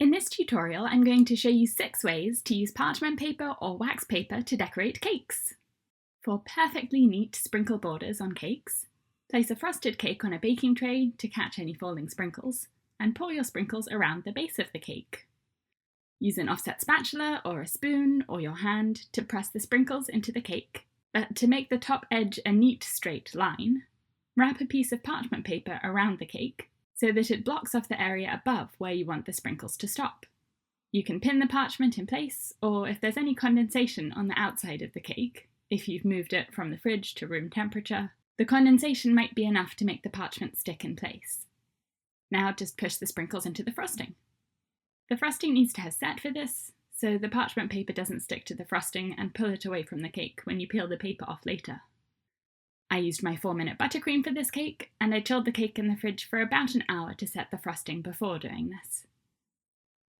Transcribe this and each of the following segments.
In this tutorial, I'm going to show you 6 ways to use parchment paper or wax paper to decorate cakes. For perfectly neat sprinkle borders on cakes, place a frosted cake on a baking tray to catch any falling sprinkles, and pour your sprinkles around the base of the cake. Use an offset spatula or a spoon or your hand to press the sprinkles into the cake, but to make the top edge a neat straight line, wrap a piece of parchment paper around the cake so that it blocks off the area above where you want the sprinkles to stop. You can pin the parchment in place, or if there's any condensation on the outside of the cake, if you've moved it from the fridge to room temperature, the condensation might be enough to make the parchment stick in place. Now just push the sprinkles into the frosting. The frosting needs to have set for this, so the parchment paper doesn't stick to the frosting and pull it away from the cake when you peel the paper off later. I used my 4-minute buttercream for this cake, and I chilled the cake in the fridge for about an hour to set the frosting before doing this.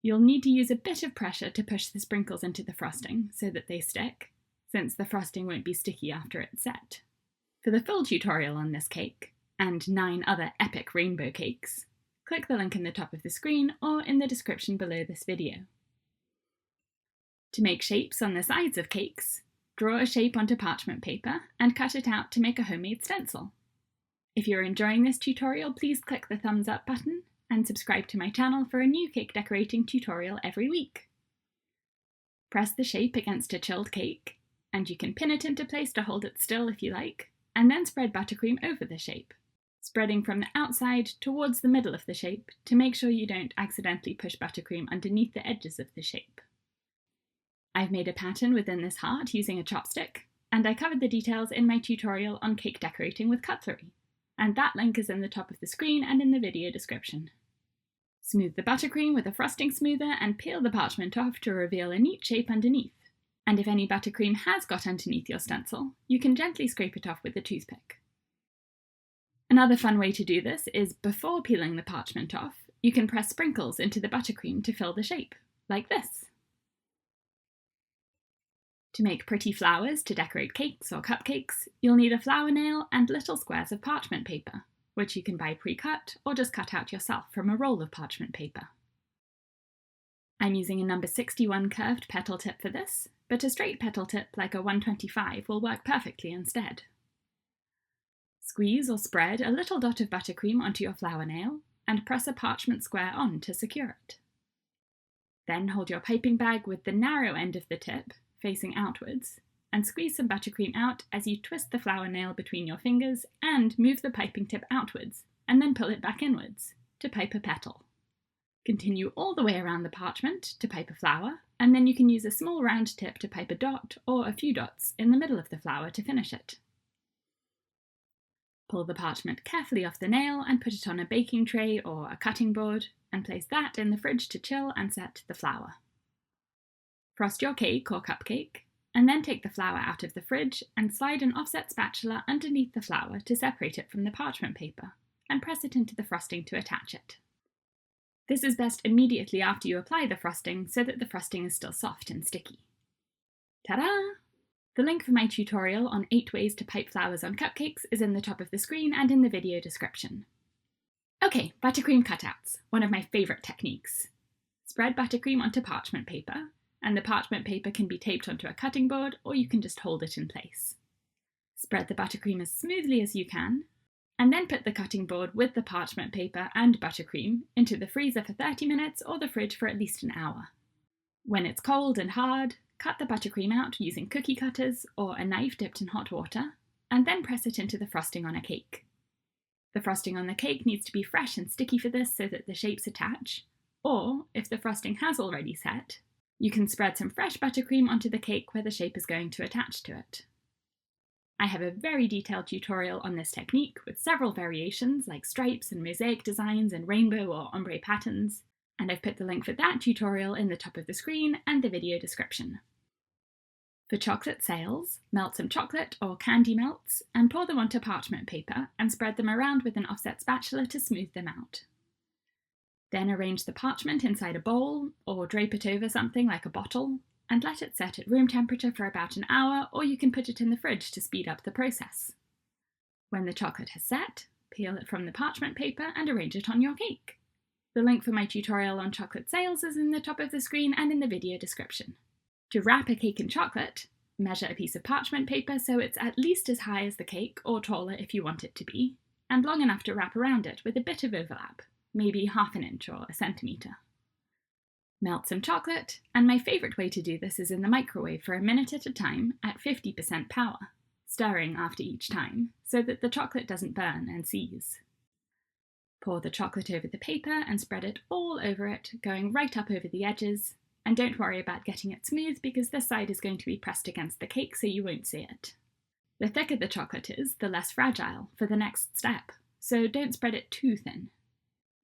You'll need to use a bit of pressure to push the sprinkles into the frosting so that they stick, since the frosting won't be sticky after it's set. For the full tutorial on this cake, and 9 other epic rainbow cakes, click the link in the top of the screen or in the description below this video. To make shapes on the sides of cakes, draw a shape onto parchment paper and cut it out to make a homemade stencil. If you're enjoying this tutorial, please click the thumbs up button and subscribe to my channel for a new cake decorating tutorial every week. Press the shape against a chilled cake, and you can pin it into place to hold it still if you like, and then spread buttercream over the shape, spreading from the outside towards the middle of the shape to make sure you don't accidentally push buttercream underneath the edges of the shape. I've made a pattern within this heart using a chopstick, and I covered the details in my tutorial on cake decorating with cutlery, and that link is in the top of the screen and in the video description. Smooth the buttercream with a frosting smoother and peel the parchment off to reveal a neat shape underneath. And if any buttercream has got underneath your stencil, you can gently scrape it off with a toothpick. Another fun way to do this is before peeling the parchment off, you can press sprinkles into the buttercream to fill the shape, like this. To make pretty flowers to decorate cakes or cupcakes, you'll need a flower nail and little squares of parchment paper, which you can buy pre-cut or just cut out yourself from a roll of parchment paper. I'm using a number 61 curved petal tip for this, but a straight petal tip like a 125 will work perfectly instead. Squeeze or spread a little dot of buttercream onto your flower nail and press a parchment square on to secure it. Then hold your piping bag with the narrow end of the tip facing outwards, and squeeze some buttercream out as you twist the flower nail between your fingers and move the piping tip outwards, and then pull it back inwards to pipe a petal. Continue all the way around the parchment to pipe a flower, and then you can use a small round tip to pipe a dot or a few dots in the middle of the flower to finish it. Pull the parchment carefully off the nail and put it on a baking tray or a cutting board, and place that in the fridge to chill and set the flower. Frost your cake or cupcake, and then take the flour out of the fridge and slide an offset spatula underneath the flour to separate it from the parchment paper, and press it into the frosting to attach it. This is best immediately after you apply the frosting so that the frosting is still soft and sticky. Ta-da! The link for my tutorial on 8 ways to pipe flowers on cupcakes is in the top of the screen and in the video description. Okay, buttercream cutouts, one of my favourite techniques. Spread buttercream onto parchment paper, and the parchment paper can be taped onto a cutting board, or you can just hold it in place. Spread the buttercream as smoothly as you can, and then put the cutting board with the parchment paper and buttercream into the freezer for 30 minutes or the fridge for at least an hour. When it's cold and hard, cut the buttercream out using cookie cutters or a knife dipped in hot water, and then press it into the frosting on a cake. The frosting on the cake needs to be fresh and sticky for this so that the shapes attach, or if the frosting has already set, you can spread some fresh buttercream onto the cake where the shape is going to attach to it. I have a very detailed tutorial on this technique with several variations like stripes and mosaic designs and rainbow or ombre patterns, and I've put the link for that tutorial in the top of the screen and the video description. For chocolate sails, melt some chocolate or candy melts and pour them onto parchment paper and spread them around with an offset spatula to smooth them out. Then arrange the parchment inside a bowl or drape it over something like a bottle and let it set at room temperature for about an hour, or you can put it in the fridge to speed up the process. When the chocolate has set, peel it from the parchment paper and arrange it on your cake. The link for my tutorial on chocolate sales is in the top of the screen and in the video description. To wrap a cake in chocolate, measure a piece of parchment paper so it's at least as high as the cake, or taller if you want it to be, and long enough to wrap around it with a bit of overlap, maybe half an inch or a centimetre. Melt some chocolate, and my favourite way to do this is in the microwave for a minute at a time at 50% power, stirring after each time so that the chocolate doesn't burn and seize. Pour the chocolate over the paper and spread it all over it, going right up over the edges, and don't worry about getting it smooth because this side is going to be pressed against the cake so you won't see it. The thicker the chocolate is, the less fragile for the next step, so don't spread it too thin.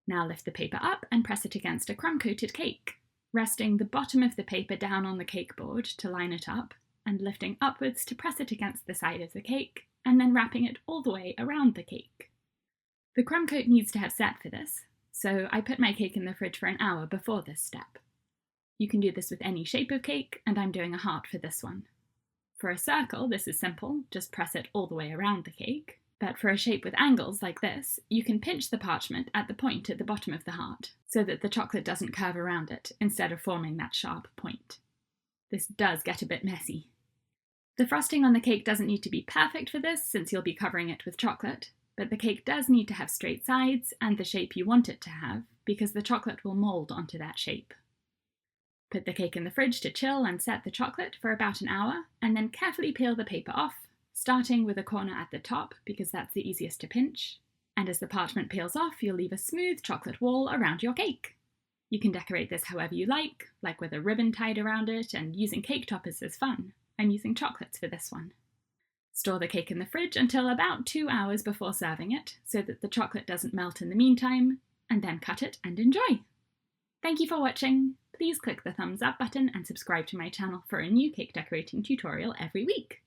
Now lift the paper up and press it against a crumb-coated cake, resting the bottom of the paper down on the cake board to line it up, and lifting upwards to press it against the side of the cake, and then wrapping it all the way around the cake. The crumb coat needs to have set for this, so I put my cake in the fridge for an hour before this step. You can do this with any shape of cake, and I'm doing a heart for this one. For a circle, this is simple, just press it all the way around the cake. But for a shape with angles like this, you can pinch the parchment at the point at the bottom of the heart, so that the chocolate doesn't curve around it, instead of forming that sharp point. This does get a bit messy. The frosting on the cake doesn't need to be perfect for this, since you'll be covering it with chocolate, but the cake does need to have straight sides and the shape you want it to have, because the chocolate will mould onto that shape. Put the cake in the fridge to chill and set the chocolate for about an hour, and then carefully peel the paper off, starting with a corner at the top because that's the easiest to pinch, and as the parchment peels off you'll leave a smooth chocolate wall around your cake. You can decorate this however you like with a ribbon tied around it, and using cake toppers is fun. I'm using chocolates for this one. Store the cake in the fridge until about 2 hours before serving it, so that the chocolate doesn't melt in the meantime, and then cut it and enjoy! Thank you for watching! Please click the thumbs up button and subscribe to my channel for a new cake decorating tutorial every week.